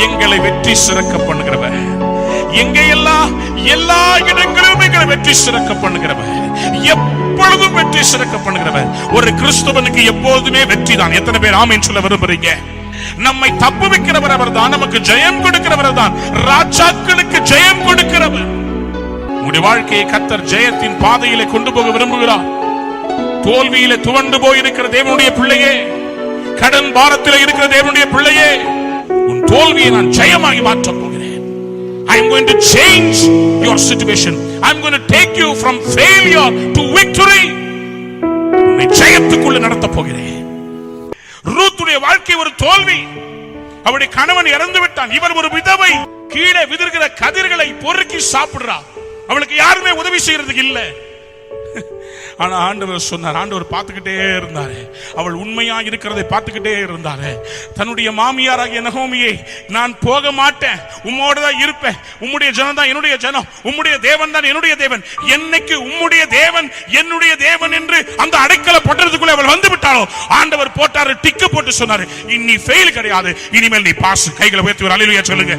எங்களை வெற்றி சிறக்க பண்ணுகிறவர், எங்கெல்லாம் எல்லா இடங்களிலும் எங்களை வெற்றி சிறக்க பண்ணுகிறவர், எப்பொழுதும் வெற்றி சிறக்க பண்ணுகிறவர். ஒரு கிறிஸ்தவனுக்கு எப்போதுமே வெற்றி தான். எத்தனை பேர் ஆமென் சொல்ல விரும்புறீங்க? நம்மை தப்புவிக்கிறவர் அவர்தான், நமக்கு ஜெயம் கொடுக்கிறவர் தான், ராஜாக்களுக்கு ஜெயம் கொடுக்கிறவர். உங்களுடைய வாழ்க்கையை கர்த்தர் ஜெயத்தின் பாதையிலே கொண்டு போக விரும்புகிறார். தோல்வியிலே துவண்டு போயிருக்கிற தேவனுடைய பிள்ளையே, கடன் பாரத்திலே இருக்கிற தேவனுடைய பிள்ளையே, உன் தோல்வியை நான் ஜெயமாகி மாற்றப் போகிறேன். I am going to change your situation. I am going to take you from failure to victory. உன்னை ஜெயத்துக்குள்ள நடத்தப் போகிறேன். ரூத்துடைய வாழ்க்கை ஒரு தோல்வி. அவருடைய கணவன் இறந்து விட்டான். இவர் ஒரு விதவை, கீழே விதிர்கிற கதிர்களை பொறுக்கி சாப்பிடுறார். அவளுக்கு யாருமே உதவி செய்யறதுக்கு இல்லை. ஆனா ஆண்டவர் சொன்னார், ஆண்டவர் பார்த்துக்கிட்டே இருந்தாரு. அவள் உண்மையா இருக்கிறதை பார்த்துக்கிட்டே இருந்தாரு. தன்னுடைய மாமியாராகிய நகோமியை, நான் போக மாட்டேன், உம்மோட தான் இருப்பேன், உம்முடைய ஜனம் தான் என்னுடைய ஜனம், உம்முடைய தேவன் தான் என்னுடைய தேவன், என்னைக்கு உம்முடைய தேவன் என்னுடைய தேவன் என்று அந்த அடைக்கல பட்டணத்துக்குள்ள அவள் வந்து விட்டாளோ, ஆண்டவர் போட்டாரு, டிக்கு போட்டு சொன்னாரு, இனி ஃபெயில் கிடையாது, இனிமேல் நீ பாஸ். கைகளை உயர்த்தி ஒரு அல்லேலூயா சொல்லுங்க.